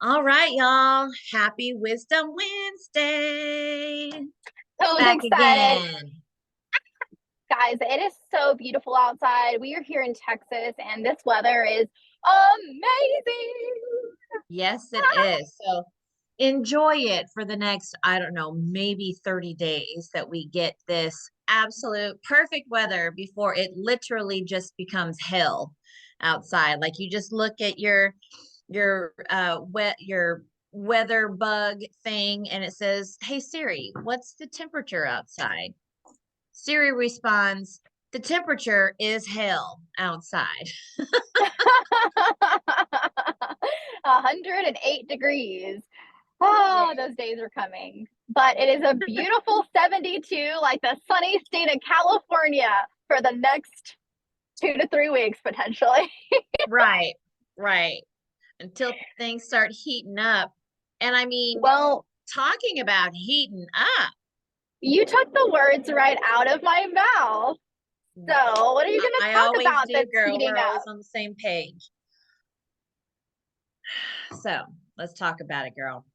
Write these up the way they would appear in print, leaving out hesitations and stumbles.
All right, y'all. Happy Wisdom Wednesday. So Back excited. again. Guys, it is so beautiful outside. We are here in Texas and this weather is amazing. Yes, it is. So enjoy it for the next, I don't know, maybe 30 days that we get this absolute perfect weather before it literally just becomes hell outside. Like you just look at your weather bug thing and it says, "Hey Siri, what's the temperature outside?" Siri responds, "The temperature is hell outside." 108 degrees. Oh, Yes. those days are coming. But it is a beautiful 72, like the sunny state of California for the next 2 to 3 weeks potentially. Right, right. Until things start heating up. And I mean, Well, talking about heating up, you took the words right out of my mouth. So, what are you going to I talk always about do, that's girl. heating We're always up? on the same page. So let's talk about it, girl.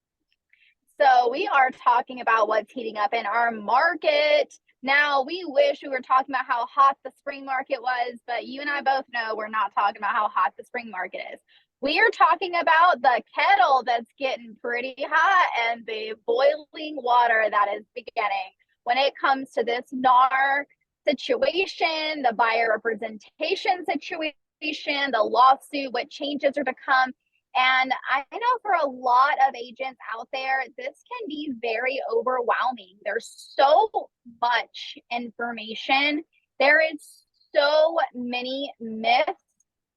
So, we are talking about what's heating up in our market. Now, we wish we were talking about how hot the spring market was, but you and I both know we're not talking about how hot the spring market is. We are talking about the kettle that's getting pretty hot and the boiling water that is beginning when it comes to this NAR situation, the buyer representation situation, the lawsuit, what changes are to come. And I know for a lot of agents out there, this can be very overwhelming. There's so much information. There is so many myths.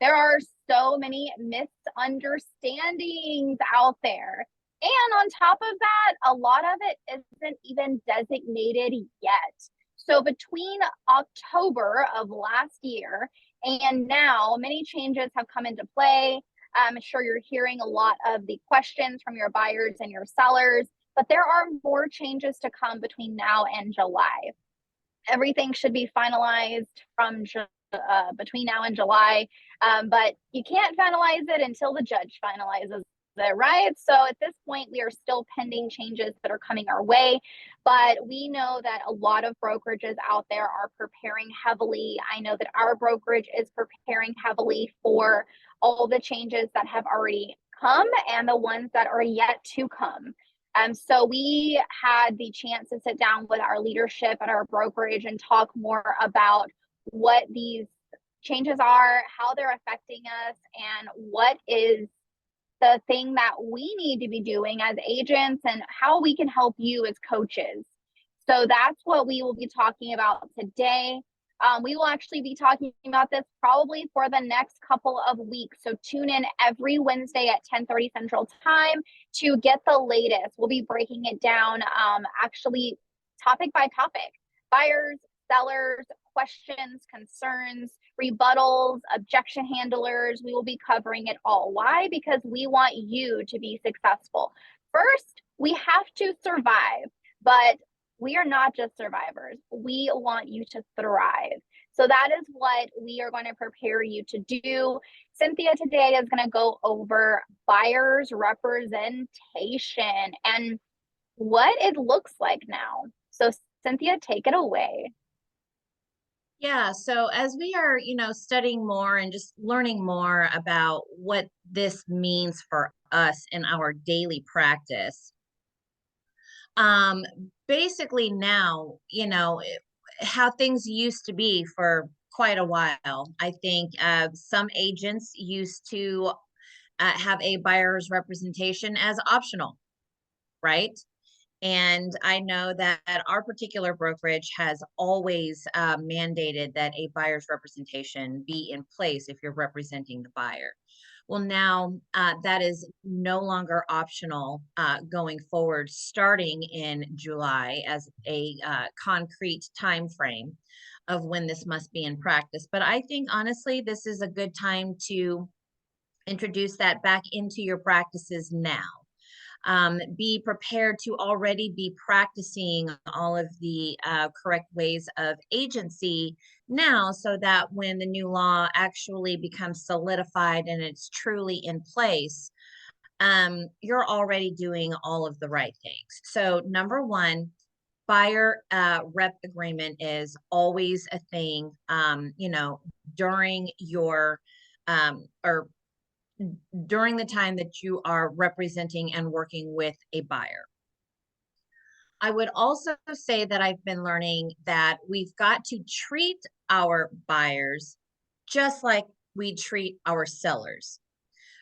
There are so many misunderstandings out there. And on top of that, a lot of it isn't even designated yet. So between October of last year and now, many changes have come into play. I'm sure you're hearing a lot of the questions from your buyers and your sellers, but there are more changes to come between now and July. Everything should be finalized from between now and July, but you can't finalize it until the judge finalizes it, right? So at this point, we are still pending changes that are coming our way, but we know that a lot of brokerages out there are preparing heavily. I know that our brokerage is preparing heavily for all the changes that have already come and the ones that are yet to come. So we had the chance to sit down with our leadership at our brokerage and talk more about what these changes are, how they're affecting us, and what is the thing that we need to be doing as agents and how we can help you as coaches. So that's what we will be talking about today. We will actually be talking about this probably for the next couple of weeks. So tune in every Wednesday at 10:30 Central Time to get the latest. We'll be breaking it down actually topic by topic. Buyers, sellers, questions, concerns, rebuttals, objection handlers. We will be covering it all. Why? Because we want you to be successful. First, we have to survive, but we are not just survivors. We want you to thrive. So that is what we are going to prepare you to do. Cynthia today is going to go over buyer's representation and what it looks like now. So Cynthia, take it away. Yeah, so as we are, studying more and just learning more about what this means for us in our daily practice, um, basically now, how things used to be for quite a while. I think some agents used to have a buyer's representation as optional, right? And I know that our particular brokerage has always mandated that a buyer's representation be in place if you're representing the buyer. Well, now that is no longer optional going forward, starting in July as a concrete time frame of when this must be in practice. But I think honestly, this is a good time to introduce that back into your practices now. Be prepared to already be practicing all of the correct ways of agency now so that when the new law actually becomes solidified and it's truly in place, you're already doing all of the right things. So number one, buyer rep agreement is always a thing, during your or during the time that you are representing and working with a buyer. I would also say that I've been learning that we've got to treat our buyers just like we treat our sellers.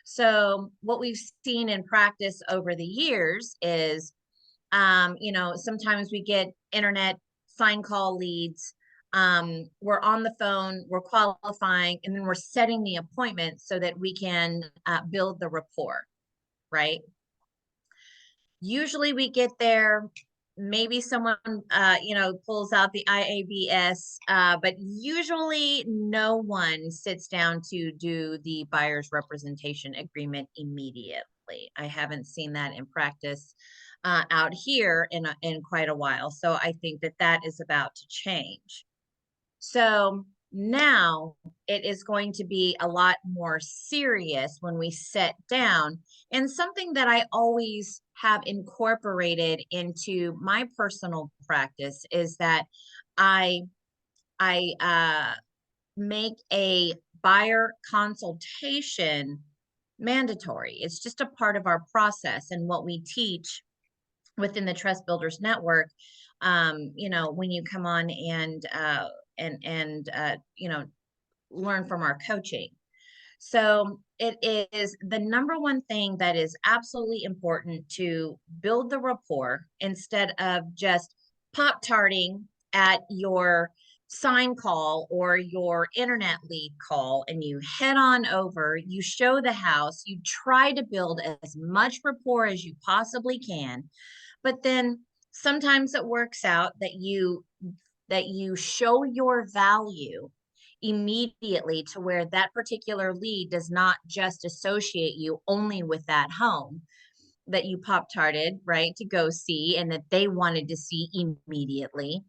So, what we've seen in practice over the years is, sometimes we get internet sign call leads. We're on the phone, we're qualifying, and then we're setting the appointment so that we can build the rapport, right? Usually we get there, maybe someone pulls out the IABS, but usually no one sits down to do the buyer's representation agreement immediately. I haven't seen that in practice out here in quite a while, so I think that that is about to change. So now it is going to be a lot more serious when we sit down. And something that I always have incorporated into my personal practice is that I I make a buyer consultation mandatory. It's just a part of our process and what we teach within the Trust Builders Network. When you come on and learn from our coaching. So it is the number one thing that is absolutely important to build the rapport instead of just pop tarting at your sign call or your internet lead call, and you head on over, you show the house, you try to build as much rapport as you possibly can, but then sometimes it works out that you show your value immediately to where that particular lead does not just associate you only with that home that you pop tarted, right, to go see and that they wanted to see immediately.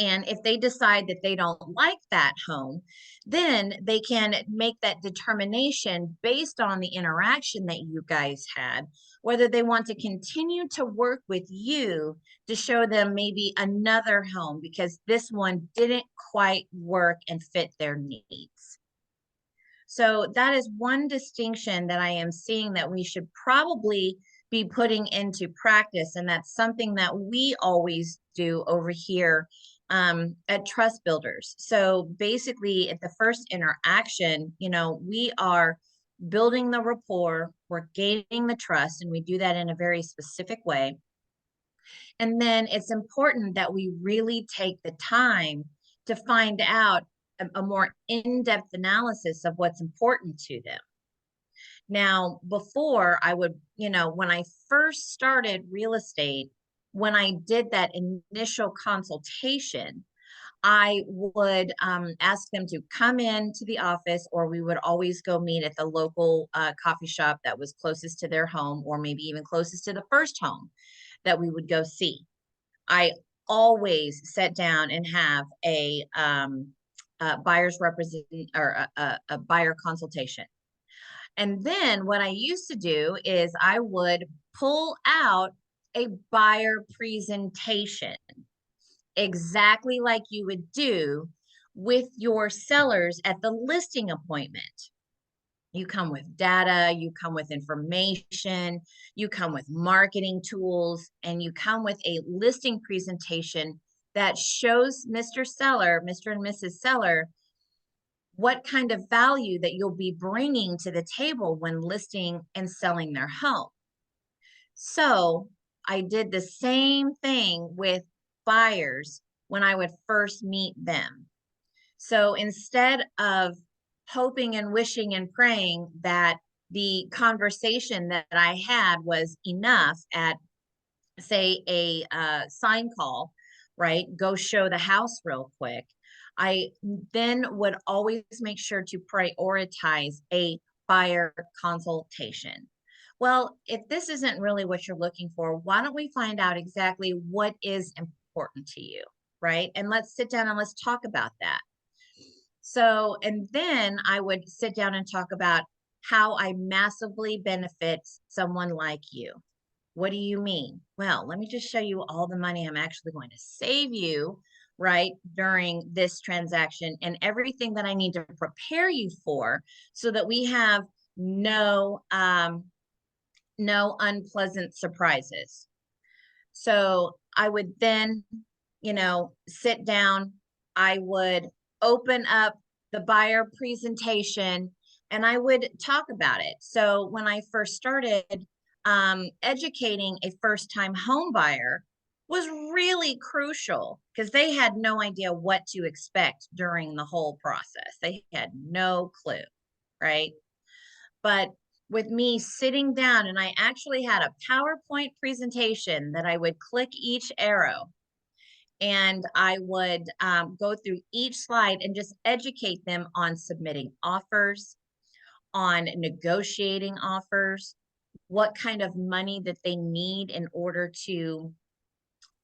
And if they decide that they don't like that home, then they can make that determination based on the interaction that you guys had, whether they want to continue to work with you to show them maybe another home because this one didn't quite work and fit their needs. So that is one distinction that I am seeing that we should probably be putting into practice. And that's something that we always do over here at Trust Builders. So basically, at the first interaction, we are building the rapport, we're gaining the trust, and we do that in a very specific way. And then it's important that we really take the time to find out a more in-depth analysis of what's important to them. Now, before I would, when I first started real estate, when I did that initial consultation, I would ask them to come in to the office, or we would always go meet at the local coffee shop that was closest to their home, or maybe even closest to the first home that we would go see. I always sit down and have a buyer's represent or a buyer consultation. And then what I used to do is I would pull out a buyer presentation, exactly like you would do with your sellers at the listing appointment. You come with data, you come with information, you come with marketing tools, and you come with a listing presentation that shows Mr. Seller, Mr. and Mrs. Seller, what kind of value that you'll be bringing to the table when listing and selling their home. So I did the same thing with buyers when I would first meet them. So instead of hoping and wishing and praying that the conversation that I had was enough at, say, a sign call, right? Go show the house real quick. I then would always make sure to prioritize a buyer consultation. Well, if this isn't really what you're looking for, why don't we find out exactly what is important to you, right? And let's sit down and let's talk about that. So, and then I would sit down and talk about how I massively benefit someone like you. What do you mean? Well, let me just show you all the money I'm actually going to save you, right, during this transaction and everything that I need to prepare you for so that we have no unpleasant surprises. So I would then, sit down. I would open up the buyer presentation and I would talk about it. So when I first started, educating a first time home buyer was really crucial because they had no idea what to expect during the whole process. They had no clue, right? But with me sitting down, and I actually had a PowerPoint presentation that I would click each arrow and I would go through each slide and just educate them on submitting offers, on negotiating offers, what kind of money that they need in order to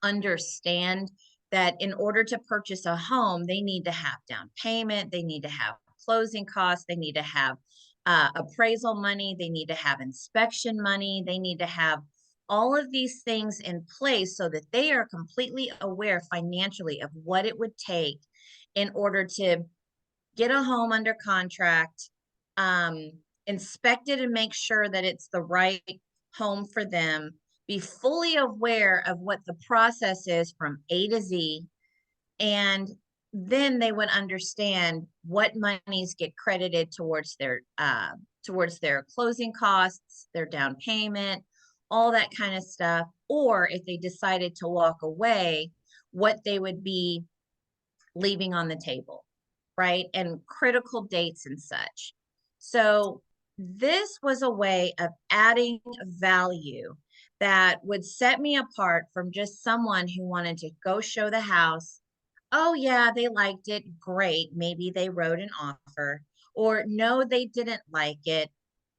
understand that in order to purchase a home, they need to have down payment, they need to have closing costs, they need to have appraisal money, they need to have inspection money, they need to have all of these things in place so that they are completely aware financially of what it would take in order to get a home under contract, um, inspect it and make sure that it's the right home for them, be fully aware of what the process is from A to Z, and then they would understand what monies get credited towards their closing costs, their down payment, all that kind of stuff. Or if they decided to walk away, what they would be leaving on the table, right? And critical dates and such. So this was a way of adding value that would set me apart from just someone who wanted to go show the house. Oh, yeah, they liked it. Great. Maybe they wrote an offer. Or no, they didn't like it.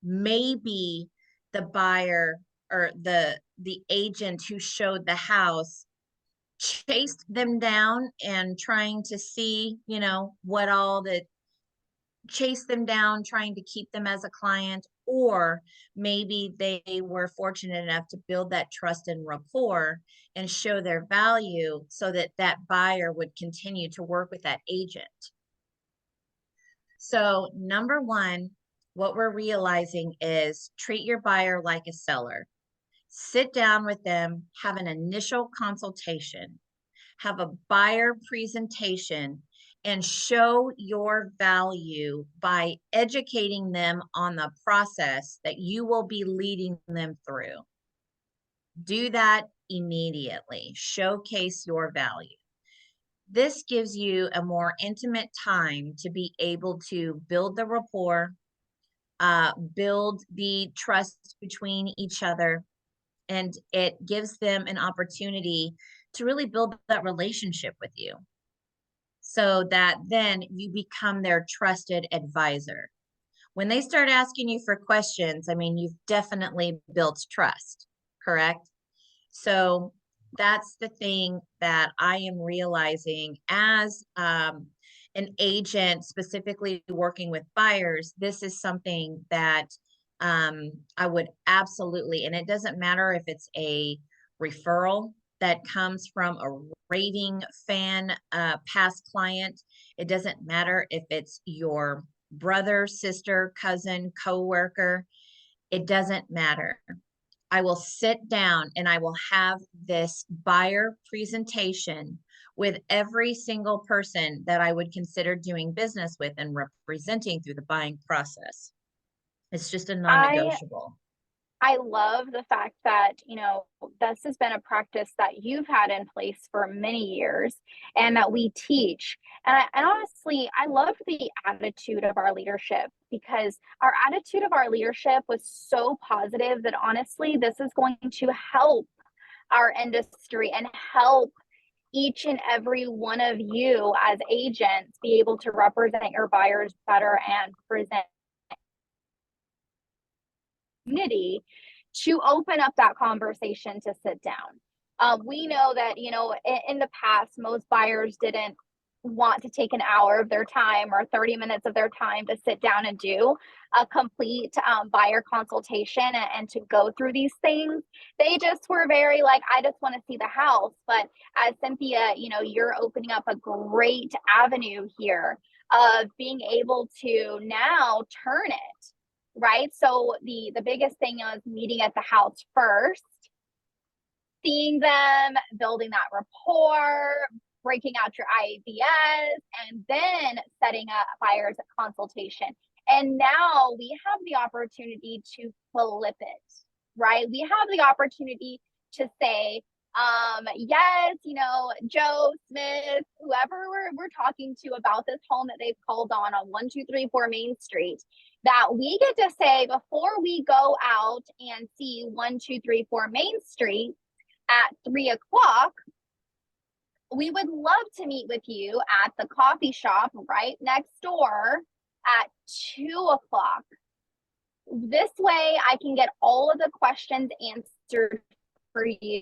Maybe the buyer or the agent who showed the house chased them down and trying to see, what all that chase them down, trying to keep them as a client, or maybe they were fortunate enough to build that trust and rapport and show their value so that that buyer would continue to work with that agent. So, number one, what we're realizing is treat your buyer like a seller. Sit down with them, have an initial consultation, have a buyer presentation, and show your value by educating them on the process that you will be leading them through. Do that immediately. Showcase your value. This gives you a more intimate time to be able to build the rapport, build the trust between each other, and it gives them an opportunity to really build that relationship with you so that then you become their trusted advisor. When they start asking you for questions, I mean, you've definitely built trust, correct? So that's the thing that I am realizing as an agent, specifically working with buyers. This is something that I would absolutely, and it doesn't matter if it's a referral that comes from a rating fan, past client. It doesn't matter if it's your brother, sister, cousin, coworker. It doesn't matter. I will sit down and I will have this buyer presentation with every single person that I would consider doing business with and representing through the buying process. It's just a I non-negotiable. I love the fact that, this has been a practice that you've had in place for many years and that we teach. And honestly, I love the attitude of our leadership because our attitude of our leadership was so positive that honestly, this is going to help our industry and help each and every one of you as agents be able to represent your buyers better and present community to open up that conversation to sit down. We know that, in the past, most buyers didn't want to take an hour of their time or 30 minutes of their time to sit down and do a complete buyer consultation and to go through these things. They just were very like, I just want to see the house. But as Cynthia, you're opening up a great avenue here of being able to now turn it, right? So the biggest thing is meeting at the house first, seeing them, building that rapport, breaking out your IABS, and then setting up buyer's consultation. And now we have the opportunity to flip it, right? We have the opportunity to say, yes, Joe Smith, whoever we're talking to about this home that they've called on 1234 Main Street, that we get to say before we go out and see 1234 Main Street at 3 o'clock, we would love to meet with you at the coffee shop right next door at 2 o'clock. This way I can get all of the questions answered for you.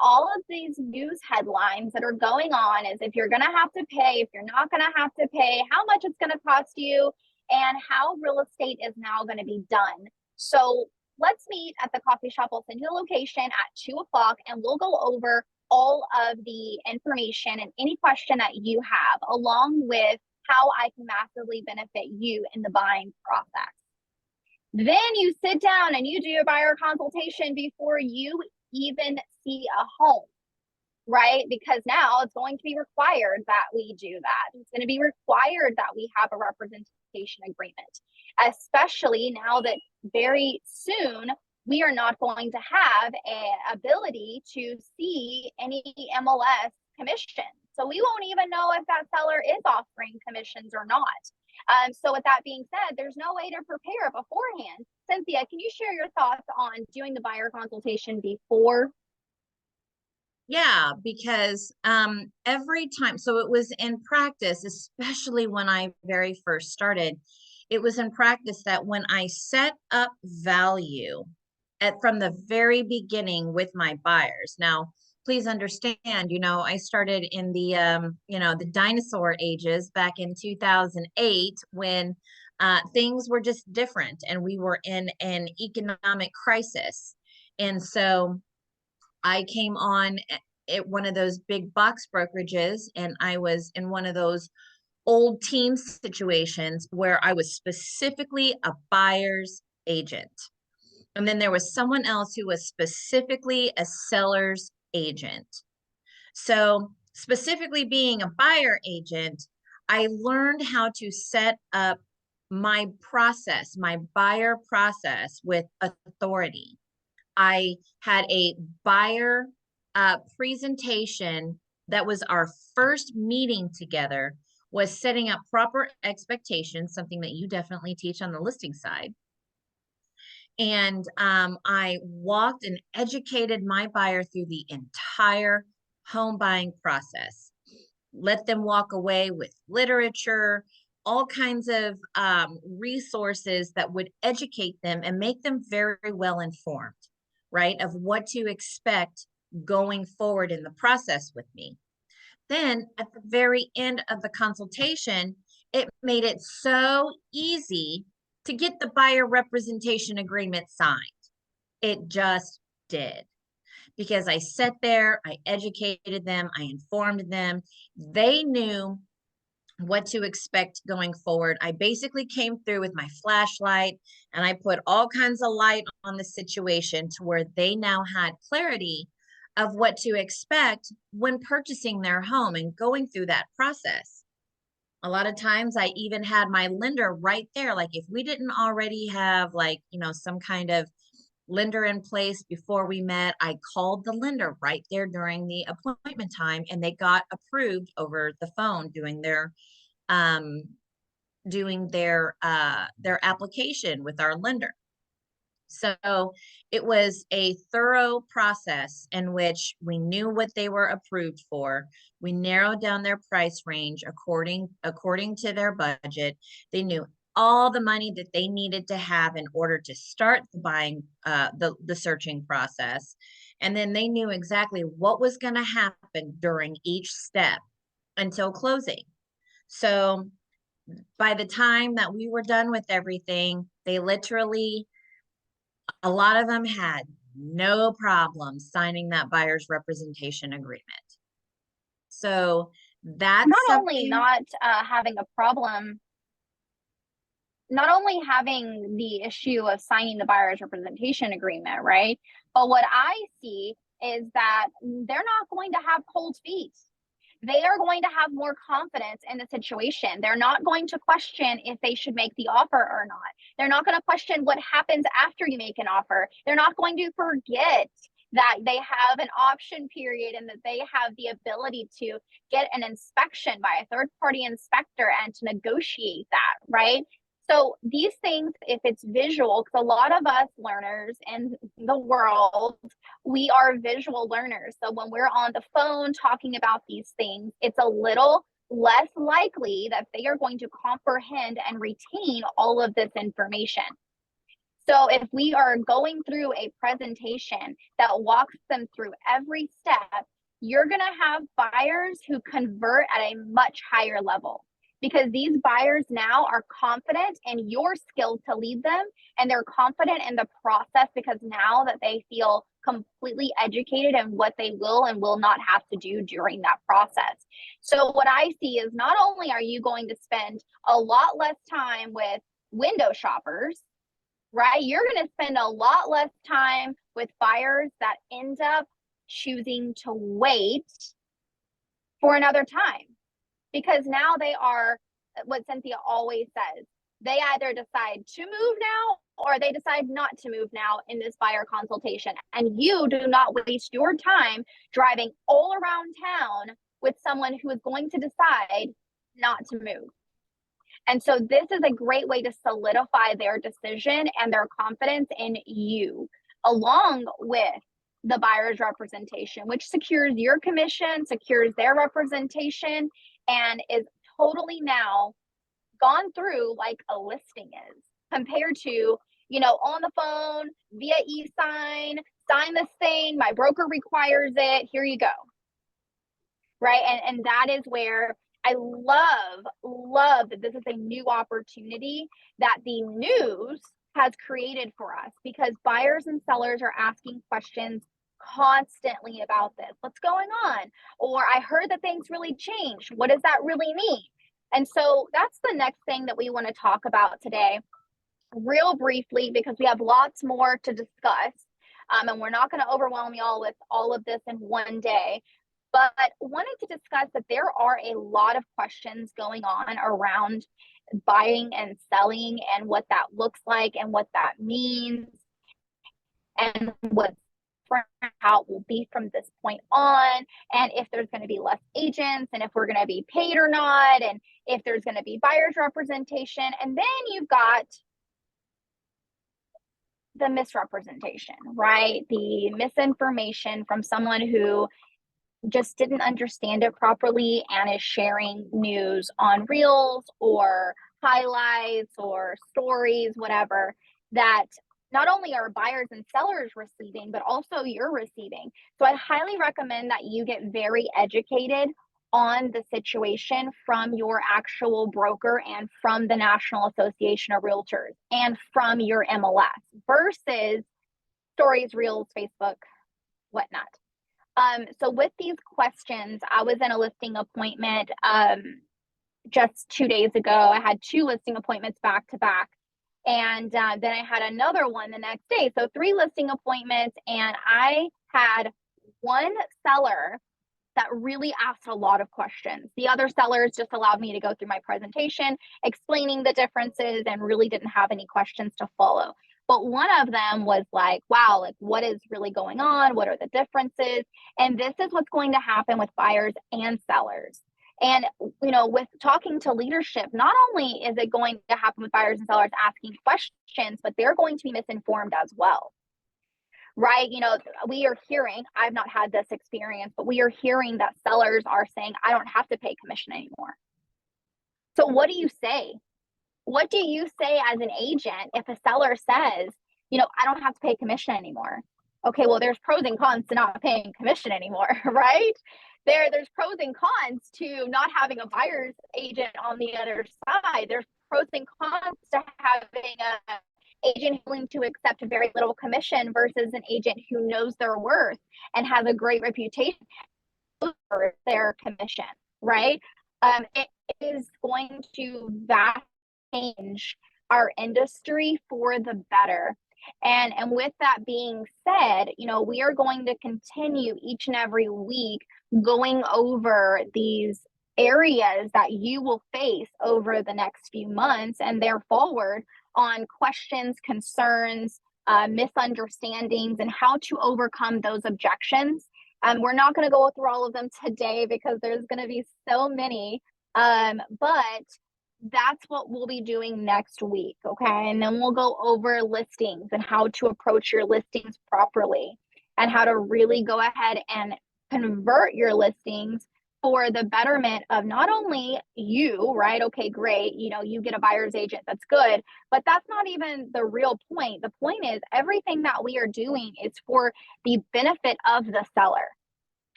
All of these news headlines that are going on is if you're going to have to pay, if you're not going to have to pay, how much it's going to cost you, and how real estate is now going to be done. So let's meet at the coffee shop. I'll send you the location at 2 o'clock, and we'll go over all of the information and any question that you have, along with how I can massively benefit you in the buying process. Then you sit down and you do your buyer consultation before you even see a home, right? Because now it's going to be required that we do that. It's going to be required that we have a representation agreement, especially now that very soon we are not going to have an ability to see any MLS commission. So we won't even know if that seller is offering commissions or not. So with that being said, there's no way to prepare beforehand. Cynthia, can you share your thoughts on doing the buyer consultation before? Yeah, because every time, so it was in practice, especially when I very first started, it was in practice that when I set up value from the very beginning with my buyers. Now, please understand, I started in the dinosaur ages back in 2008 when things were just different and we were in an economic crisis. And so I came on at one of those big box brokerages, and I was in one of those old team situations where I was specifically a buyer's agent. And then there was someone else who was specifically a seller's agent. So, specifically being a buyer agent, I learned how to set up my process, my buyer process with authority. I had a buyer presentation that was our first meeting together, was setting up proper expectations, something that you definitely teach on the listing side. And I walked and educated my buyer through the entire home buying process. Let them walk away with literature, all kinds of resources that would educate them and make them very well informed, right, of what to expect going forward in the process with me. Then at the very end of the consultation, it made it so easy to get the buyer representation agreement signed. It just did. Because I sat there, I educated them, I informed them. They knew what to expect going forward. I basically came through with my flashlight and I put all kinds of light on the situation to where they now had clarity of what to expect when purchasing their home and going through that process. A lot of times I even had my lender right there. Like if we didn't already have some kind of lender in place before we met, I called the lender right there during the appointment time and they got approved over the phone um their application with our lender. So it was a thorough process in which we knew what they were approved for. We narrowed down their price range according to their budget. They knew all the money that they needed to have in order to start the buying the searching process. And then they knew exactly what was going to happen during each step. until closing. So by the time that we were done with everything, they literally, a lot of them had no problem signing that buyer's representation agreement. So Not that's only something. not having a problem, not only having the issue of signing the buyer's representation agreement, right? But what I see is that they're not going to have cold feet. They are going to have more confidence in the situation. They're not going to question if they should make the offer or not. They're not going to question what happens after you make an offer. They're not going to forget that they have an option period and that they have the ability to get an inspection by a third party inspector and to negotiate that, right? So these things, if it's visual, because a lot of us learners in the world, we are visual learners. So when we're on the phone talking about these things, it's a little less likely that they are going to comprehend and retain all of this information. So if we are going through a presentation that walks them through every step, you're going to have buyers who convert at a much higher level, because these buyers now are confident in your skill to lead them, and they're confident in the process because now that they feel completely educated in what they will and will not have to do during that process. So what I see is not only are you going to spend a lot less time with window shoppers, right? You're going to spend a lot less time with buyers that end up choosing to wait for another time, because now they are what Cynthia always says. They either decide to move now or they decide not to move now in this buyer consultation. And you do not waste your time driving all around town with someone who is going to decide not to move. And so this is a great way to solidify their decision and their confidence in you, along with the buyer's representation, which secures your commission, secures their representation, and is totally now gone through like a listing is, compared to, on the phone, via e-sign, sign this thing, my broker requires it, here you go. Right. And that is where I love that this is a new opportunity that the news has created for us, because buyers and sellers are asking questions constantly about this. What's going on? Or I heard that things really changed. What does that really mean? And so that's the next thing that we want to talk about today, real briefly, because we have lots more to discuss. And we're not going to overwhelm y'all with all of this in one day. But wanted to discuss that there are a lot of questions going on around buying and selling and what that looks like and what that means and what how it will be from this point on, and if there's going to be less agents and if we're going to be paid or not, and if there's going to be buyer's representation. And then you've got the misrepresentation, right? The misinformation from someone who just didn't understand it properly and is sharing news on reels or highlights or stories, whatever, that not only are buyers and sellers receiving, but also you're receiving. So I highly recommend that you get very educated on the situation from your actual broker and from the National Association of Realtors and from your MLS versus stories, reels, Facebook, whatnot. So with these questions, I was in a listing appointment just 2 days ago. I had 2 listing appointments back to back. And then I had another one the next day. So 3 listing appointments. And I had one seller that really asked a lot of questions. The other sellers just allowed me to go through my presentation, explaining the differences, and really didn't have any questions to follow. But one of them was like, wow, like what is really going on? What are the differences? And this is what's going to happen with buyers and sellers. And, with talking to leadership, not only is it going to happen with buyers and sellers asking questions, but they're going to be misinformed as well. Right? We are hearing, I've not had this experience, but we are hearing that sellers are saying, I don't have to pay commission anymore. So what do you say? What do you say as an agent if a seller says, I don't have to pay commission anymore? Okay, well, there's pros and cons to not paying commission anymore, right? there's pros and cons to not having a buyer's agent on the other side. There's pros and cons to having a agent willing to accept very little commission versus an agent who knows their worth and has a great reputation for their commission, right? It is going to vastly change our industry for the better. And with that being said, we are going to continue each and every week going over these areas that you will face over the next few months and there forward on questions, concerns, misunderstandings, and how to overcome those objections. We're not going to go through all of them today because there's going to be so many, but that's what we'll be doing next week, okay? And then we'll go over listings and how to approach your listings properly and how to really go ahead and convert your listings for the betterment of not only you, right? Okay, great. You get a buyer's agent, that's good, but that's not even the real point. The point is everything that we are doing is for the benefit of the seller.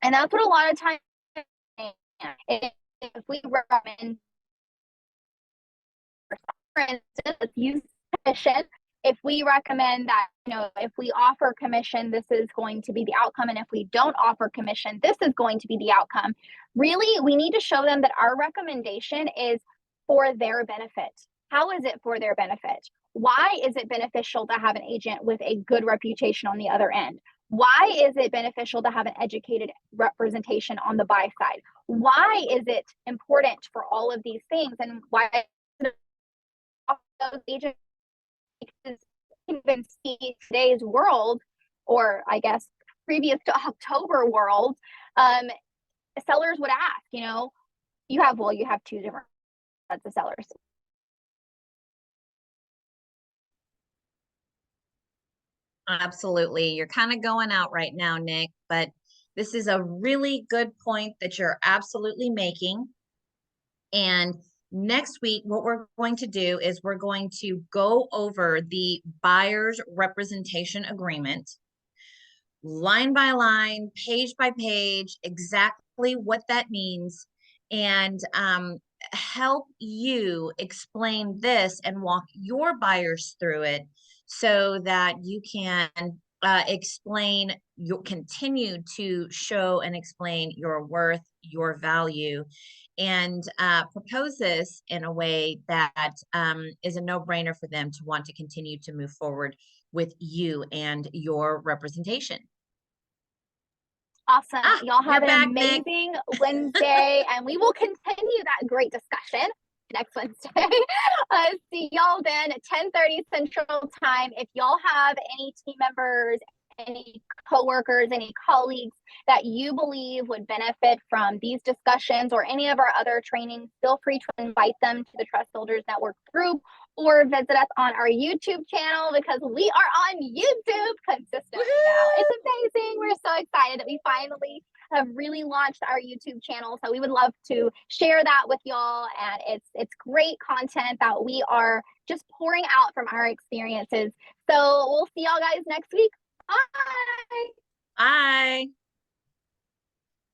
And that's what a lot of times, if we recommend, for instance, let's use commission. If we recommend that, if we offer commission, this is going to be the outcome. And if we don't offer commission, this is going to be the outcome. Really, we need to show them that our recommendation is for their benefit. How is it for their benefit? Why is it beneficial to have an agent with a good reputation on the other end? Why is it beneficial to have an educated representation on the buy side? Why is it important for all of these things? And why those agents, because you can even see today's world, or I guess previous to October world, sellers would ask, you have two different sets of sellers. Absolutely. You're kind of going out right now, Nick, but this is a really good point that you're absolutely making. And next week, what we're going to do is we're going to go over the buyer's representation agreement, line by line, page by page, exactly what that means, and help you explain this and walk your buyers through it so that you can continue to show and explain your worth, your value, and propose this in a way that is a no-brainer for them to want to continue to move forward with you and your representation. Awesome. Y'all have an back, amazing Wednesday, and we will continue that great discussion next Wednesday. See y'all then at 10:30 Central Time. If y'all have any team members, any coworkers, any colleagues that you believe would benefit from these discussions or any of our other trainings, feel free to invite them to the Trust Builders Network group or visit us on our YouTube channel because we are on YouTube consistently now. It's amazing. We're so excited that we finally have really launched our YouTube channel. So we would love to share that with y'all. And it's great content that we are just pouring out from our experiences. So we'll see y'all guys next week. Bye. Bye.